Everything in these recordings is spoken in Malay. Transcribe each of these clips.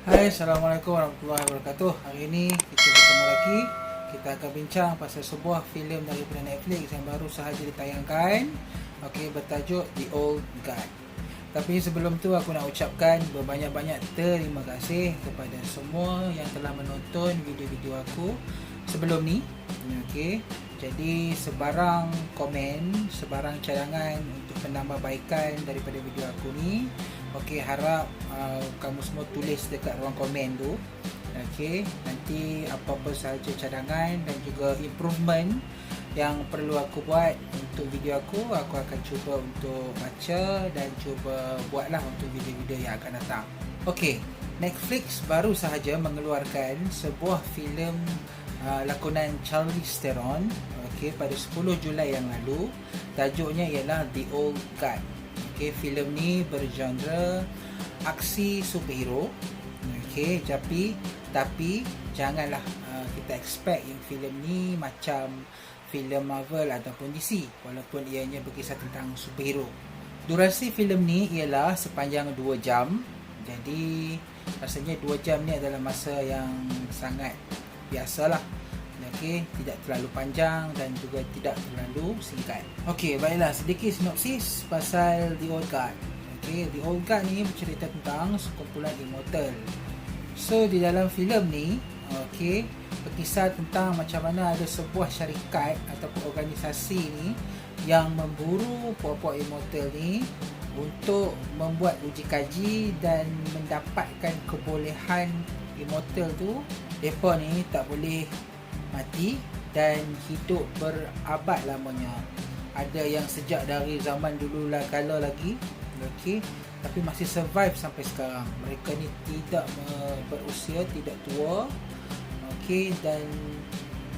Hai, Assalamualaikum warahmatullahi wabarakatuh. Hari ini kita bertemu lagi. Kita akan bincang pasal sebuah filem daripada Netflix yang baru sahaja ditayangkan. Okey, bertajuk The Old Guard. Tapi sebelum tu aku nak ucapkan berbanyak-banyak terima kasih kepada semua yang telah menonton video-video aku sebelum ni. Okey, jadi sebarang komen, sebarang cadangan untuk penambahbaikan daripada video aku ni, okey, harap kamu semua tulis dekat ruang komen tu. Okey, nanti apa-apa sahaja cadangan dan juga improvement yang perlu aku buat untuk video aku akan cuba untuk baca dan cuba buatlah untuk video-video yang akan datang. Okey, Netflix baru sahaja mengeluarkan sebuah filem lakonan Charlize Theron, okey, pada 10 Julai yang lalu. Tajuknya ialah The Old Guard. Okey, filem ni bergenre aksi superhero. Okey, tapi janganlah kita expect yang filem ni macam filem Marvel ataupun DC, walaupun ianya berkisah tentang superhero. Durasi filem ni ialah sepanjang 2 jam. Jadi rasanya 2 jam ni adalah masa yang sangat biasalah. Okey, tidak terlalu panjang dan juga tidak terlalu singkat. Okey, baiklah, sedikit sinopsis pasal The Old Guard. Okey, The Old Guard ni bercerita tentang sekumpulan immortal. So di dalam filem ni, okey, berkisah tentang macam mana ada sebuah syarikat ataupun organisasi ni yang memburu puak-puak immortal ni untuk membuat uji kaji dan mendapatkan kebolehan immortal tu depa ni tak boleh mati dan hidup berabad lamanya. Ada yang sejak dari zaman dulu lah kala lagi, okey, tapi masih survive sampai sekarang. Mereka ni tidak berusia, tidak tua, okey, dan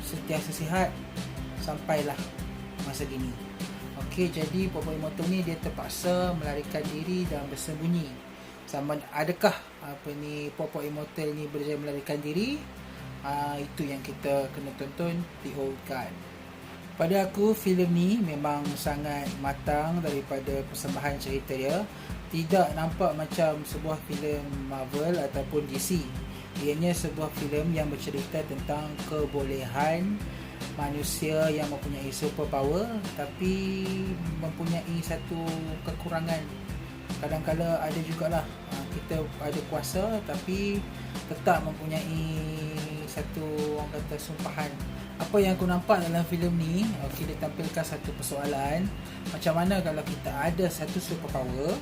sentiasa sihat sampailah masa kini. Okey, jadi puak-puak immortal ni dia terpaksa melarikan diri dan bersembunyi. Sama adakah puak-puak immortal ni berjaya melarikan diri? Itu yang kita kena tonton, The Old Guard. Pada aku, filem ni memang sangat matang daripada persembahan cerita dia. Tidak nampak macam sebuah filem Marvel ataupun DC. Ianya sebuah filem yang bercerita tentang kebolehan manusia yang mempunyai superpower tapi mempunyai satu kekurangan. Kadang-kala ada jugalah kita ada kuasa tapi tetap mempunyai satu, orang kata, sumpahan. Apa yang aku nampak dalam filem ni, okey, dia tampilkan satu persoalan, macam mana kalau kita ada satu superpower,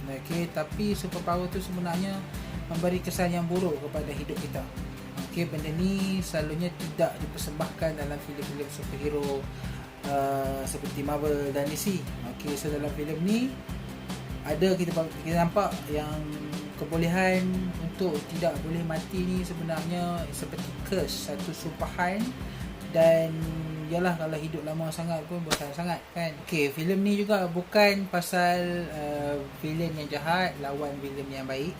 okey, tapi superpower tu sebenarnya memberi kesan yang buruk kepada hidup kita. Okey, benda ni selalunya tidak dipersembahkan dalam filem-filem superhero seperti Marvel dan DC. Okey, so dalam filem ni ada kita nampak yang kebolehan untuk tidak boleh mati ni sebenarnya seperti curse, satu sumpahan. Dan yalah, kalau hidup lama sangat pun bosan sangat kan. Okey, filem ni juga bukan pasal villain yang jahat lawan villain yang baik.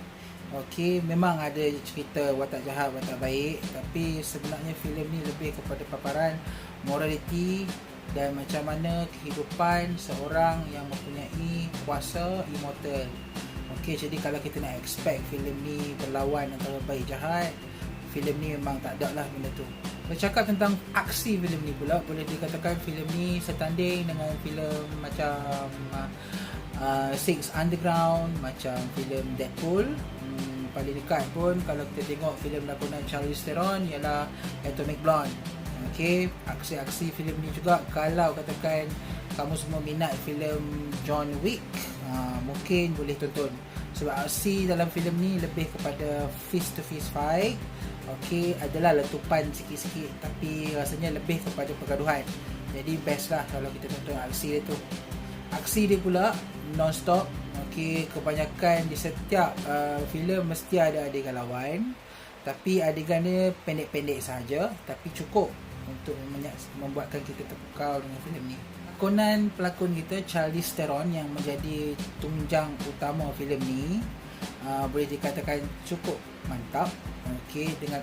Okey, memang ada cerita watak jahat, watak baik, tapi sebenarnya filem ni lebih kepada paparan morality dan macam mana kehidupan seorang yang mempunyai kuasa immortal. Okey, jadi kalau kita nak expect filem ni berlawan antara baik jahat, filem ni memang tak ada lah benda tu. Bercakap tentang aksi filem ni pula, boleh dikatakan filem ni setanding dengan filem macam Six Underground, macam filem Deadpool. Paling dekat pun kalau kita tengok filem lakonan Charlize Theron ialah Atomic Blonde. Okey, aksi-aksi filem ni juga, kalau katakan kamu semua minat filem John Wick, mungkin boleh tonton. Sebab aksi dalam filem ni lebih kepada fist to fist fight. Okey, adalah letupan sikit-sikit tapi rasanya lebih kepada pergaduhan. Jadi best lah kalau kita tonton aksi dia tu. Aksi dia pula non-stop. Okey, kebanyakan di setiap filem mesti ada adegan lawan, tapi adegan dia pendek-pendek saja tapi cukup untuk membuatkan kita terpukau dengan filem ni. Lakonan pelakon kita Charlize Theron yang menjadi tunjang utama filem ni boleh dikatakan cukup mantap. Okey, dengan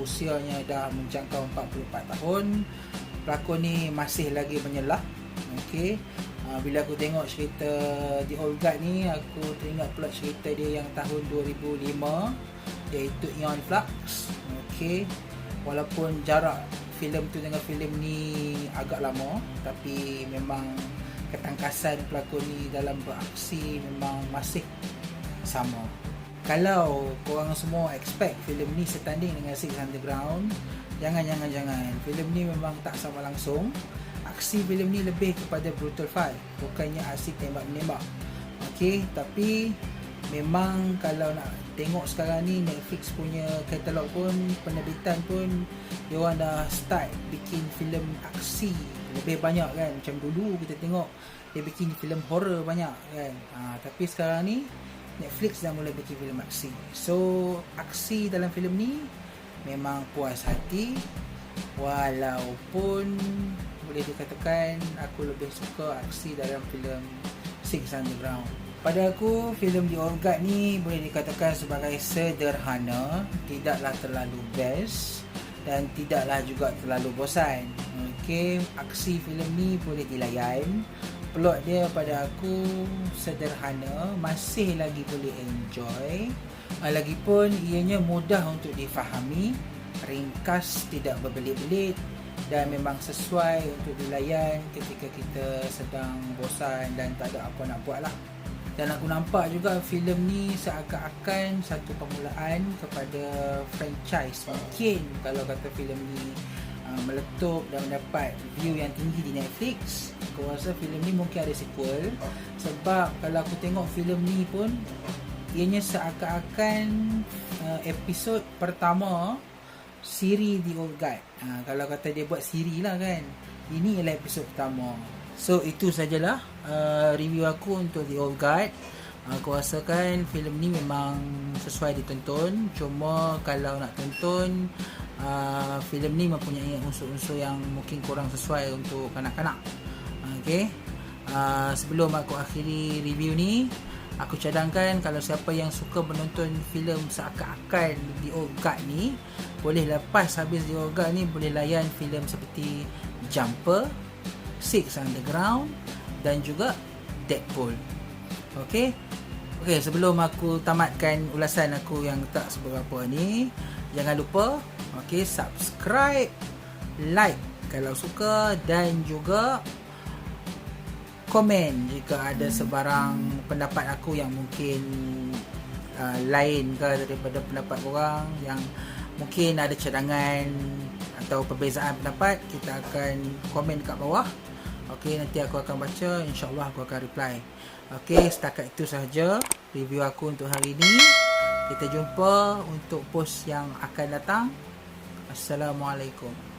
usianya dah menjangkau 44 tahun, pelakon ni masih lagi menyelah. Okey, Bila aku tengok cerita The Old Guard ni, aku teringat pula cerita dia yang tahun 2005, iaitu Aeon Flux. Okay, walaupun jarak filem tu dengan filem ni agak lama, tapi memang ketangkasan pelakon ni dalam beraksi memang masih sama. Kalau korang semua expect filem ni setanding dengan Six Underground, jangan. Filem ni memang tak sama langsung. Aksi filem ni lebih kepada brutal fight, bukannya asyik tembak-menembak. Okay, tapi memang kalau nak tengok sekarang ni, Netflix punya katalog pun, penerbitan pun, diorang dah start bikin filem aksi lebih banyak kan. Macam dulu kita tengok dia bikin filem horror banyak kan. Tapi sekarang ni Netflix dah mula bikin filem aksi. So aksi dalam filem ni memang puas hati, walaupun boleh dikatakan aku lebih suka aksi dalam filem Six Underground. Pada aku, filem The Old Guard ni boleh dikatakan sebagai sederhana, tidaklah terlalu best dan tidaklah juga terlalu bosan. Okay, aksi filem ni boleh dilayan. Plot dia pada aku sederhana, masih lagi boleh enjoy. Lagipun ianya mudah untuk difahami, ringkas, tidak berbelit-belit dan memang sesuai untuk dilayan ketika kita sedang bosan dan tak ada apa nak buat lah. Dan aku nampak juga filem ni seakan-akan satu permulaan kepada franchise. Mungkin kalau kata filem ni meletup dan mendapat view yang tinggi di Netflix, aku rasa filem ni mungkin ada sequel. Sebab kalau aku tengok filem ni pun, ianya seakan-akan episod pertama siri The Old Guard. Kalau kata dia buat siri lah kan, ini ialah episod pertama. So itu sajalah review aku untuk The Old Guard. Aku rasakan filem ni memang sesuai ditonton. Cuma kalau nak tonton, filem ni mempunyai unsur-unsur yang mungkin kurang sesuai untuk kanak-kanak. Okay, sebelum aku akhiri review ni, aku cadangkan kalau siapa yang suka menonton filem seakan-akan The Old Guard ni, boleh lepas habis The Old Guard ni, boleh layan filem seperti Jumper, Six Underground dan juga Deadpool. Okay, sebelum aku tamatkan ulasan aku yang tak seberapa ni, jangan lupa subscribe, like kalau suka, dan juga komen jika ada sebarang pendapat aku yang mungkin lain ke daripada pendapat korang, yang mungkin ada cadangan atau perbezaan pendapat. Kita akan komen kat bawah. Nanti aku akan baca, insyaAllah aku akan reply. Setakat itu sahaja review aku untuk hari ini. Kita jumpa untuk post yang akan datang. Assalamualaikum.